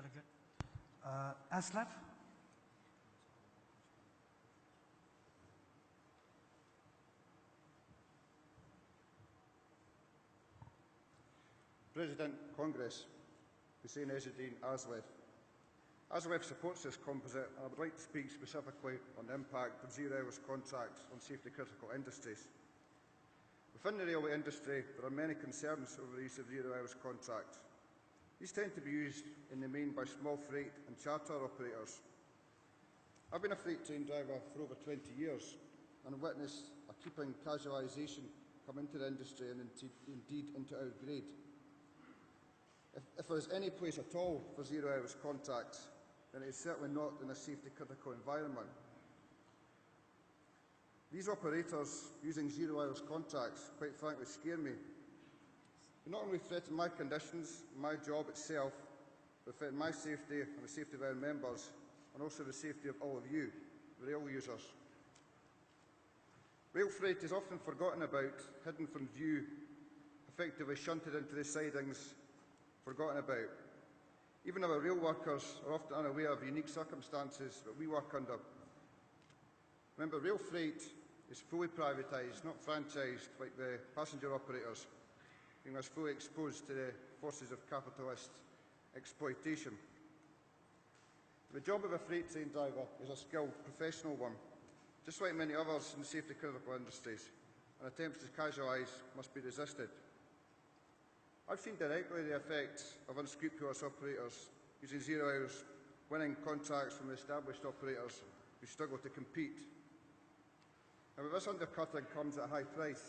Delegate. ASLEF. President Congress, Hussein Ezzuddin, ASLEF. ASLEF supports this composite, and I would like to speak specifically on the impact of zero-hours contracts on safety-critical industries. Within the railway industry, there are many concerns over the use of zero-hours contracts. These tend to be used in the main by small freight and charter operators. I've been a freight train driver for over 20 years and witnessed a creeping casualisation come into the industry and indeed into our grade. If there is any place at all for zero-hours contracts, then it is certainly not in a safety-critical environment. These operators using zero-hours contracts, quite frankly, scare me. They not only threaten my conditions, my job itself, but threaten my safety and the safety of our members, and also the safety of all of you, the rail users. Rail freight is often forgotten about, hidden from view, effectively shunted into the sidings, forgotten about. Even our rail workers are often unaware of unique circumstances that we work under. Remember, rail freight is fully privatised, not franchised like the passenger operators, being thus fully exposed to the forces of capitalist exploitation. The job of a freight train driver is a skilled professional one, just like many others in the safety-critical industries, and attempts to casualise must be resisted. I've seen directly the effects of unscrupulous operators using zero hours, winning contracts from established operators who struggle to compete. However, this undercutting comes at a high price.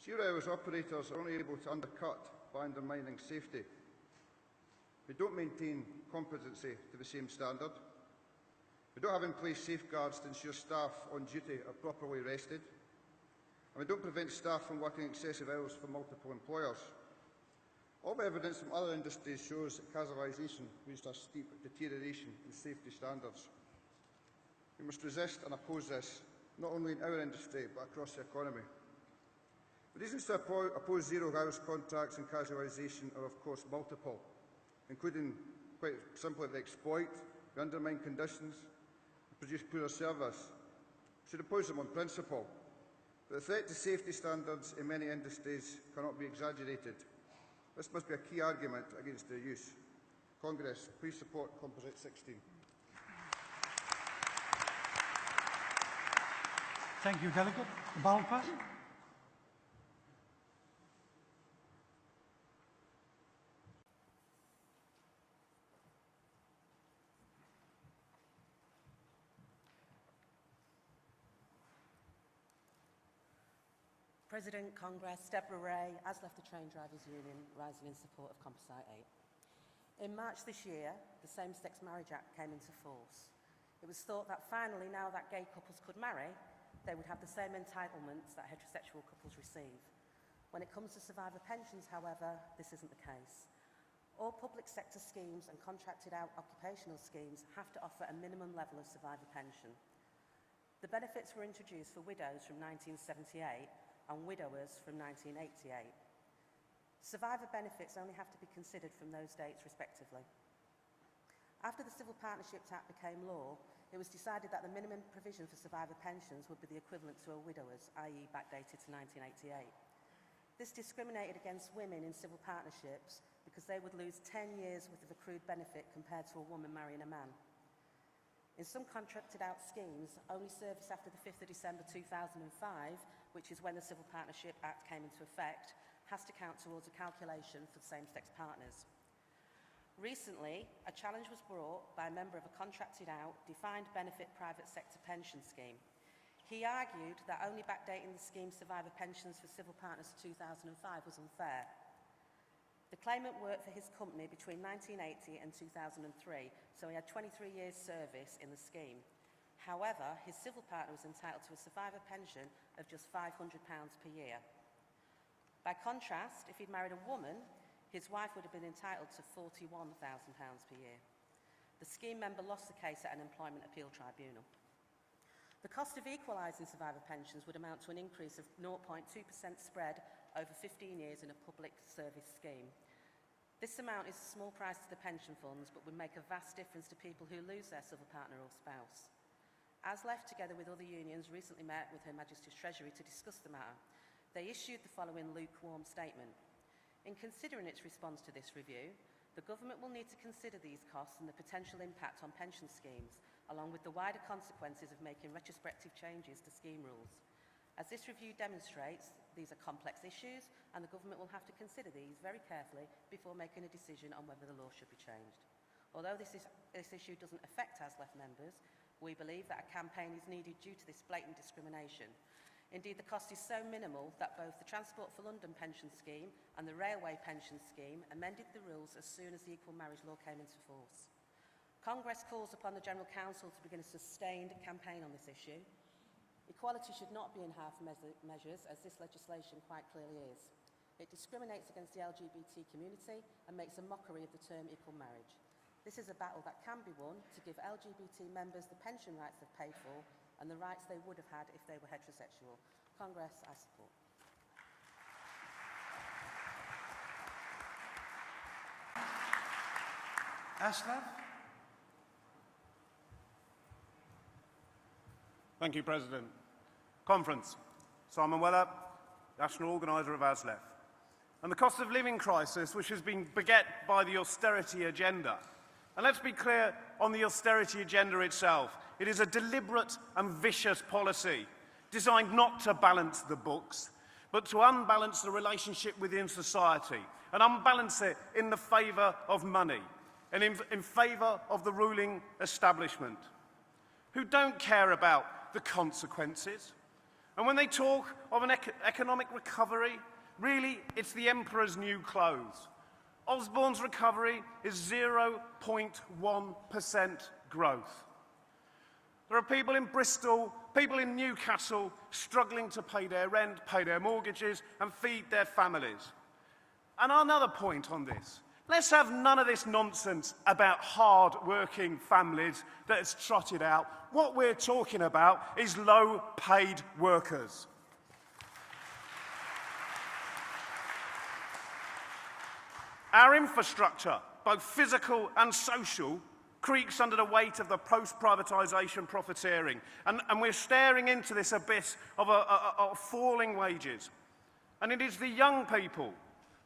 Zero hours operators are only able to undercut by undermining safety. They don't maintain competency to the same standard. They don't have in place safeguards to ensure staff on duty are properly rested. And we don't prevent staff from working excessive hours for multiple employers. All the evidence from other industries shows that casualisation leads to a steep deterioration in safety standards. We must resist and oppose this, not only in our industry, but across the economy. The reasons to oppose zero-hours contracts and casualisation are, of course, multiple, including, quite simply, they exploit, they undermine conditions, they produce poorer service. We should oppose them on principle. But the threat to safety standards in many industries cannot be exaggerated. This must be a key argument against their use. Congress, please support Composite 16. Thank you, Delegate. Balpa. President Congress, Deborah Ray, ASLEF the Train Drivers Union, rising in support of Composite 8. In March this year, the Same-Sex Marriage Act came into force. It was thought that finally, now that gay couples could marry, they would have the same entitlements that heterosexual couples receive. When it comes to survivor pensions, however, this isn't the case. All public sector schemes and contracted out occupational schemes have to offer a minimum level of survivor pension. The benefits were introduced for widows from 1978 and widowers from 1988. Survivor benefits only have to be considered from those dates respectively. After the Civil Partnerships Act became law, it was decided that the minimum provision for survivor pensions would be the equivalent to a widower's, i.e. backdated to 1988. This discriminated against women in civil partnerships because they would lose 10 years worth of accrued benefit compared to a woman marrying a man. In some contracted out schemes, only service after the 5th of December 2005, which is when the Civil Partnership Act came into effect, has to count towards a calculation for same-sex partners. Recently, a challenge was brought by a member of a contracted out, defined benefit private sector pension scheme. He argued that only backdating the scheme's survivor pensions for civil partners to 2005 was unfair. The claimant worked for his company between 1980 and 2003, so he had 23 years' service in the scheme. However, his civil partner was entitled to a survivor pension of just £500 per year. By contrast, if he'd married a woman, his wife would have been entitled to £41,000 per year. The scheme member lost the case at an employment appeal tribunal. The cost of equalising survivor pensions would amount to an increase of 0.2% spread over 15 years in a public service scheme. This amount is a small price to the pension funds, but would make a vast difference to people who lose their civil partner or spouse. ASLEF, together with other unions, recently met with Her Majesty's Treasury to discuss the matter. They issued the following lukewarm statement. In considering its response to this review, the government will need to consider these costs and the potential impact on pension schemes, along with the wider consequences of making retrospective changes to scheme rules. As this review demonstrates, these are complex issues and the government will have to consider these very carefully before making a decision on whether the law should be changed. Although this issue doesn't affect ASLEF members, we believe that a campaign is needed due to this blatant discrimination. Indeed, the cost is so minimal that both the Transport for London pension scheme and the Railway pension scheme amended the rules as soon as the Equal Marriage Law came into force. Congress calls upon the General Council to begin a sustained campaign on this issue. Equality should not be in half measures, as this legislation quite clearly is. It discriminates against the LGBT community and makes a mockery of the term equal marriage. This is a battle that can be won to give LGBT members the pension rights they've paid for and the rights they would have had if they were heterosexual. Congress, I support. ASLEF. Thank you, President. Conference. Simon Weller, National Organiser of ASLEF. And the cost of living crisis, which has been beget by the austerity agenda. And let's be clear on the austerity agenda itself. It is a deliberate and vicious policy designed not to balance the books, but to unbalance the relationship within society and unbalance it in the favour of money and in favour of the ruling establishment, who don't care about the consequences. And when they talk of an economic recovery, really it's the emperor's new clothes. Osborne's recovery is 0.1% growth. There are people in Bristol, people in Newcastle struggling to pay their rent, pay their mortgages and feed their families. And another point on this, let's have none of this nonsense about hard-working families that is trotted out. What we're talking about is low-paid workers. Our infrastructure, both physical and social, creaks under the weight of the post-privatisation profiteering. And we're staring into this abyss of falling wages. And it is the young people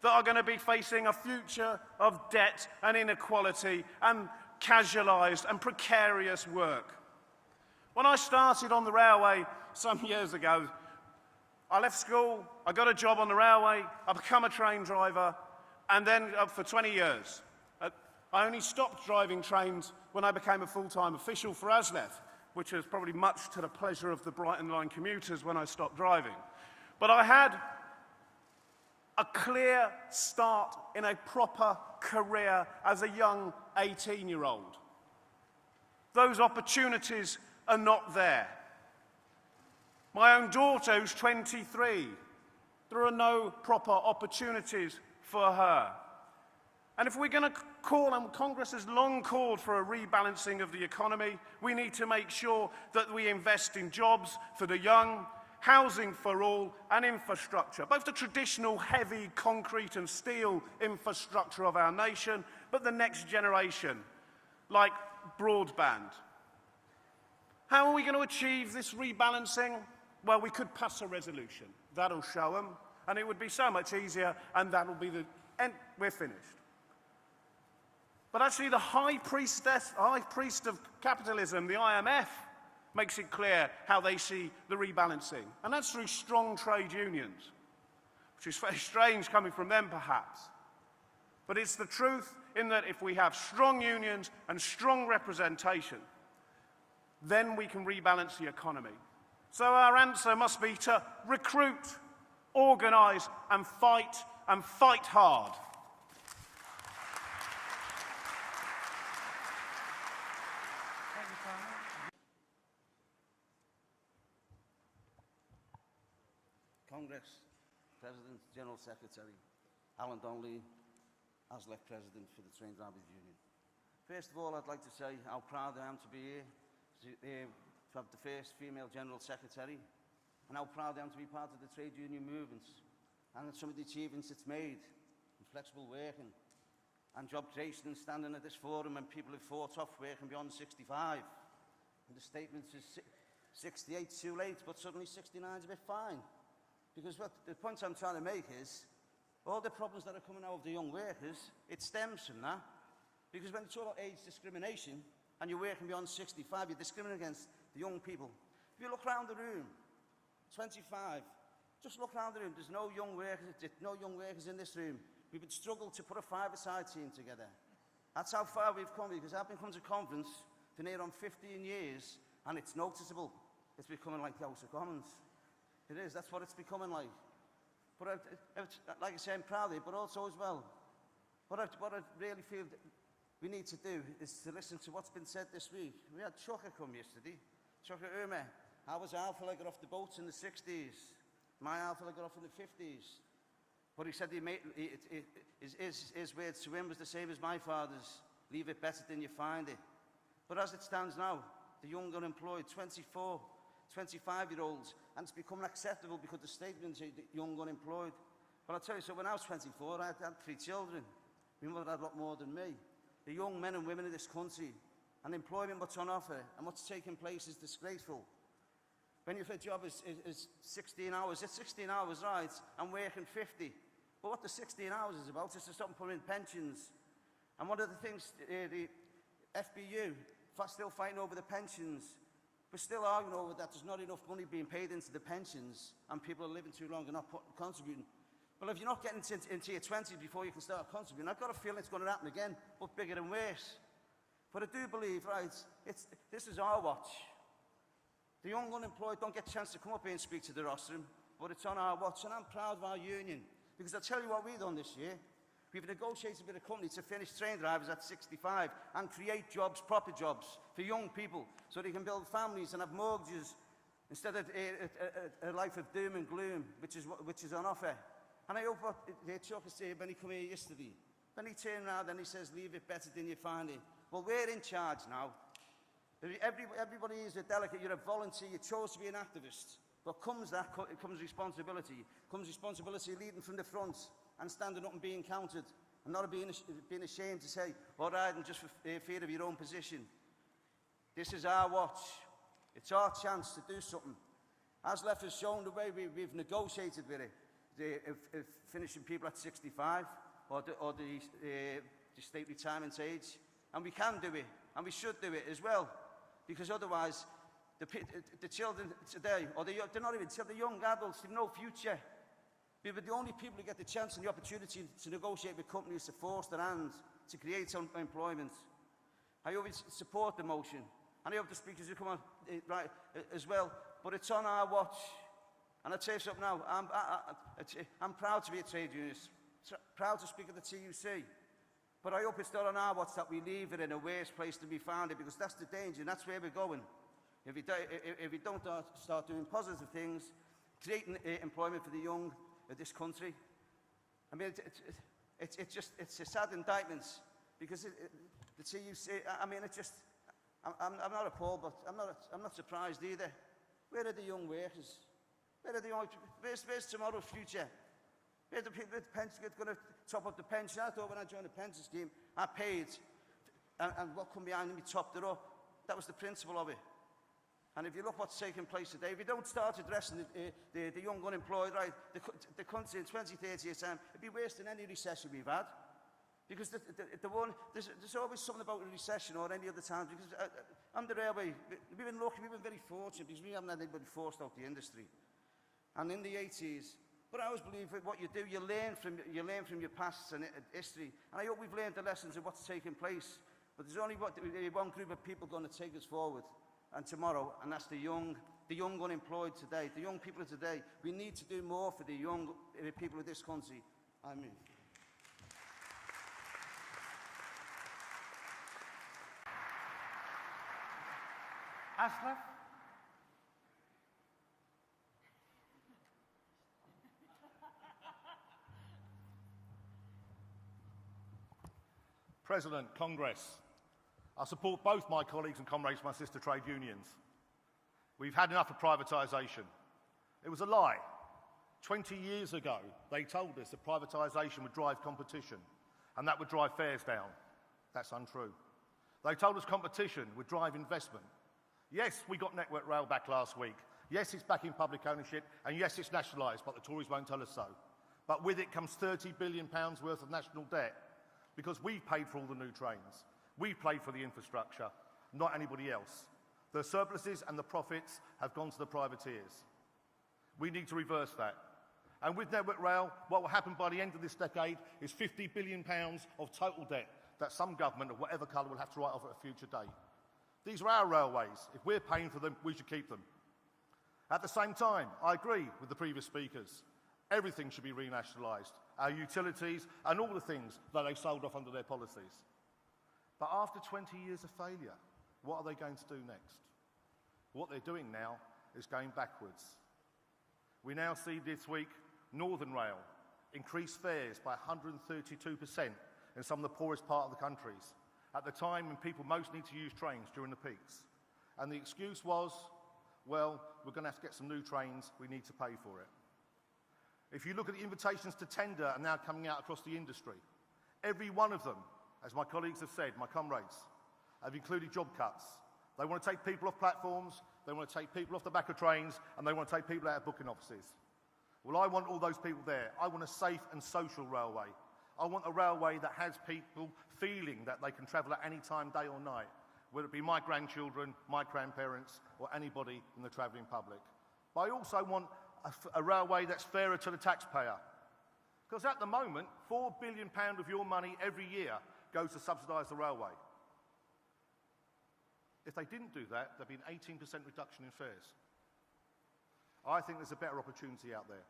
that are going to be facing a future of debt and inequality and casualised and precarious work. When I started on the railway some years ago, I left school, I got a job on the railway, I became a train driver, and then for 20 years. I only stopped driving trains when I became a full-time official for ASLEF, which was probably much to the pleasure of the Brighton Line commuters when I stopped driving. But I had a clear start in a proper career as a young 18-year-old. Those opportunities are not there. My own daughter, who's 23, there are no proper opportunities for her. And if we're going to call, and Congress has long called for a rebalancing of the economy, we need to make sure that we invest in jobs for the young, housing for all, and infrastructure, both the traditional heavy concrete and steel infrastructure of our nation, but the next generation, like broadband. How are we going to achieve this rebalancing? Well, we could pass a resolution. That'll show them, and it would be so much easier, and that'll be the end. We're finished. But actually, the high priest of capitalism, the IMF, makes it clear how they see the rebalancing. And that's through strong trade unions, which is very strange coming from them, perhaps. But it's the truth in that if we have strong unions and strong representation, then we can rebalance the economy. So our answer must be to recruit, organise and fight hard. Congress, President, General Secretary, Alan Donnelly, ASLEF President for the Train Drivers Union. First of all, I'd like to say how proud I am to be here to have the first female General Secretary, and how proud I am to be part of the trade union movement and some of the achievements it's made in flexible working, and job creation and standing at this forum when people have fought off working beyond 65. And the statement is 68 too late, but suddenly 69 is a bit fine. Because what the point I'm trying to make is, all the problems that are coming out of the young workers, it stems from that. Because when it's all about age discrimination, and you're working beyond 65, you're discriminating against the young people. If you look around the room, 25, just look around the room, there's no young workers in this room. We would struggle to put a five-a-side team together. That's how far we've come, because I've been coming to conference for near on 15 years, and it's noticeable. It's becoming like the House of Commons. It is, that's what it's becoming like. But like I say, I'm proud of it, but also as well, what I really feel that we need to do is to listen to what's been said this week. We had Chuka come yesterday, Chuka Uma. I was alpha got off the boats in the 60s. My alpha got off in the 50s. But he said his words to him was the same as my father's. Leave it better than you find it. But as it stands now, the young unemployed, 24, 25-year-olds, and it's becoming acceptable because the statement said young unemployed. But I'll tell you, so when I was 24, I had 3 children. My mother had a lot more than me. The young men and women of this country, and employment what's on offer and what's taking place is disgraceful. When your job is 16 hours, it's 16 hours, right, and working 50. But what the 16 hours is about is to stop putting in pensions. And one of the things, the FBU, still fighting over the pensions. We're still arguing over that there's not enough money being paid into the pensions and people are living too long and not contributing. Well, if you're not getting into your 20s before you can start contributing, I've got a feeling it's going to happen again, but bigger and worse. But I do believe, right, this is our watch. The young unemployed don't get a chance to come up here and speak to the rostrum, but it's on our watch, and I'm proud of our union. Because I'll tell you what we've done this year. We've negotiated with a company to finish train drivers at 65 and create jobs, proper jobs, for young people, so they can build families and have mortgages instead of a life of doom and gloom, which is on offer. And I hope what Chuck said when he came here yesterday, when he turned around and he says, leave it better than you find it. Well, we're in charge now. Everybody is a delegate, you're a volunteer, you chose to be an activist. But comes responsibility. Comes responsibility leading from the front and standing up and being counted. And not being ashamed to say, all right, and just for fear of your own position. This is our watch. It's our chance to do something. ASLEF has shown the way we've negotiated with it. Finishing people at 65 or the state retirement age. And we can do it. And we should do it as well. Because otherwise, the children today, or they're not even children, the young adults, they've no future. We were the only people who get the chance and the opportunity to negotiate with companies to force their hand to create some employment. I always support the motion, and I hope the speakers will come on right as well. But it's on our watch, and I'll tell you something now. I'm proud to be a trade unionist, proud to speak at the TUC. But I hope it's not on our watch that we leave it in a worse place to be found, because that's the danger, and that's where we're going. If we don't start doing positive things, creating employment for the young of this country, I mean, it's a sad indictment, because the TUC, I mean, I'm not appalled, but I'm not surprised either. Where are the young workers? Where's tomorrow's future? Where's the people with pension going to top up the pension? I thought when I joined the pension scheme, I paid, and what come behind me topped it up. That was the principle of it. And if you look what's taking place today, if we don't start addressing the young unemployed, right, the country in 20, 30 years' time, it'd be worse than any recession we've had. Because there's always something about a recession or any other time. Because on the railway, we've been lucky, we've been very fortunate, because we haven't had anybody forced out the industry. And in the 80s, but I always believe that what you do, you learn from your past and history. And I hope we've learned the lessons of what's taking place. But there's only one group of people going to take us forward. And tomorrow, and that's the young unemployed today, the young people of today. We need to do more for the young people of this country. I mean. ASLEF. President, Congress, I support both my colleagues and comrades from my sister trade unions. We've had enough of privatisation. It was a lie. 20 years ago, they told us that privatisation would drive competition. and that would drive fares down. That's untrue. They told us competition would drive investment. Yes, we got Network Rail back last week. Yes, it's back in public ownership, and yes, it's nationalised, but the Tories won't tell us so. But with it comes £30 billion worth of national debt, because we've paid for all the new trains. We've paid for the infrastructure, not anybody else. The surpluses and the profits have gone to the privateers. We need to reverse that. And with Network Rail, what will happen by the end of this decade is £50 billion of total debt that some government of whatever colour will have to write off at a future date. These are our railways. If we're paying for them, we should keep them. At the same time, I agree with the previous speakers. Everything should be renationalised, our utilities and all the things that they sold off under their policies. But after 20 years of failure, what are they going to do next? What they're doing now is going backwards. We now see this week Northern Rail increase fares by 132% in some of the poorest part of the countries, at the time when people most need to use trains during the peaks. And the excuse was, well, we're going to have to get some new trains, we need to pay for it. If you look at the invitations to tender are now coming out across the industry, every one of them, as my colleagues have said, my comrades, have included job cuts. They want to take people off platforms, they want to take people off the back of trains, and they want to take people out of booking offices. Well, I want all those people there. I want a safe and social railway. I want a railway that has people feeling that they can travel at any time, day or night, whether it be my grandchildren, my grandparents, or anybody in the travelling public. But I also want a railway that's fairer to the taxpayer. Because at the moment, £4 billion of your money every year goes to subsidise the railway. If they didn't do that, there'd be an 18% reduction in fares. I think there's a better opportunity out there.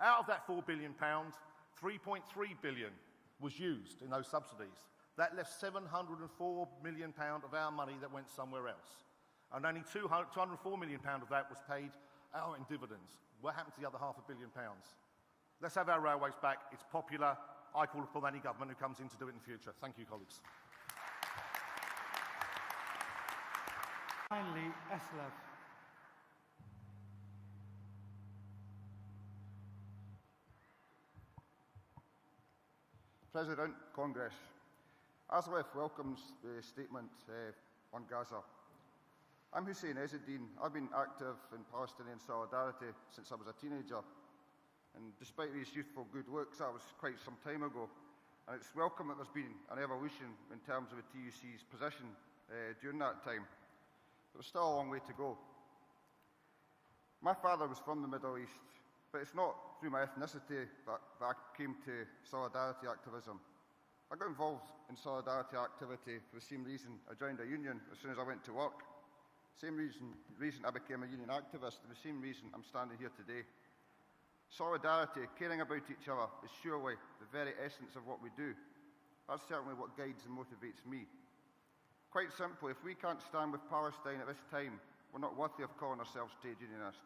Out of that £4 billion, £3.3 billion was used in those subsidies. That left £704 million of our money that went somewhere else. And only £204 million of that was paid out in dividends. What happened to the other £500 million? Let's have our railways back. It's popular. I call upon any government who comes in to do it in the future. Thank you, colleagues. Finally, ASLEF. President, Congress, ASLEF welcomes the statement on Gaza. I'm Hussein Ezzeddine. I've been active in Palestinian solidarity since I was a teenager. And despite these youthful good works, that was quite some time ago. And it's welcome that there's been an evolution in terms of the TUC's position during that time. But there's still a long way to go. My father was from the Middle East, but it's not through my ethnicity that I came to solidarity activism. I got involved in solidarity activity for the same reason I joined a union as soon as I went to work. Same reason I became a union activist, and the same reason I'm standing here today. Solidarity, caring about each other, is surely the very essence of what we do. That's certainly what guides and motivates me. Quite simply, if we can't stand with Palestine at this time, we're not worthy of calling ourselves trade unionists.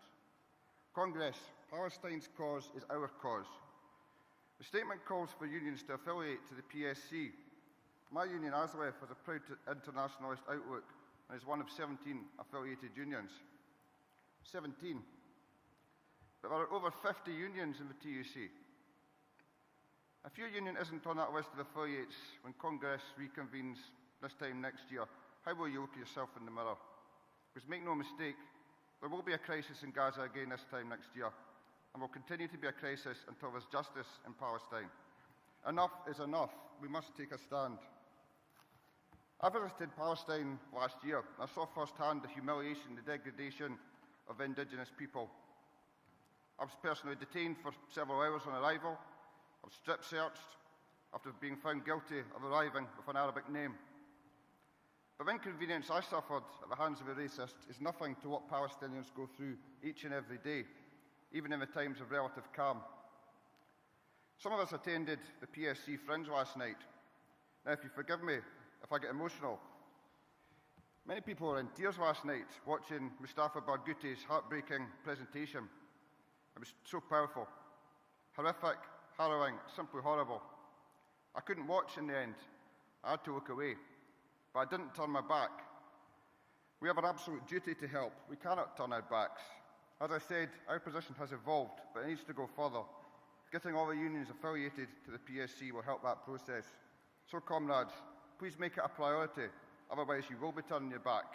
Congress, Palestine's cause is our cause. The statement calls for unions to affiliate to the PSC. My union, ASLEF, has a proud internationalist outlook and is one of 17 affiliated unions. 17. But there are over 50 unions in the TUC. If your union isn't on that list of affiliates when Congress reconvenes this time next year, how will you look at yourself in the mirror? Because make no mistake, there will be a crisis in Gaza again this time next year, and will continue to be a crisis until there's justice in Palestine. Enough is enough. We must take a stand. I visited Palestine last year. I saw firsthand the humiliation, the degradation of indigenous people. I was personally detained for several hours on arrival. I was strip searched after being found guilty of arriving with an Arabic name. The inconvenience I suffered at the hands of a racist is nothing to what Palestinians go through each and every day, even in the times of relative calm. Some of us attended the PSC Fringe last night. Now, if you forgive me if I get emotional, many people were in tears last night watching Mustafa Barghouti's heartbreaking presentation. It was so powerful, horrific, harrowing, simply horrible. I couldn't watch in the end. I had to look away. But I didn't turn my back. We have an absolute duty to help. We cannot turn our backs. As I said, our position has evolved, but it needs to go further. Getting all the unions affiliated to the PSC will help that process. So, comrades, please make it a priority, otherwise you will be turning your back,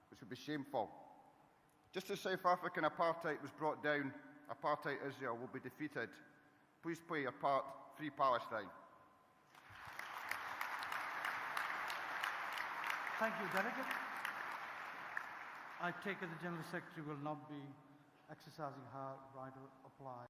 which would be shameful. Just as South African apartheid was brought down, apartheid Israel will be defeated. Please play your part. Free Palestine. Thank you, Delegate. I take it the General Secretary will not be exercising her right to apply.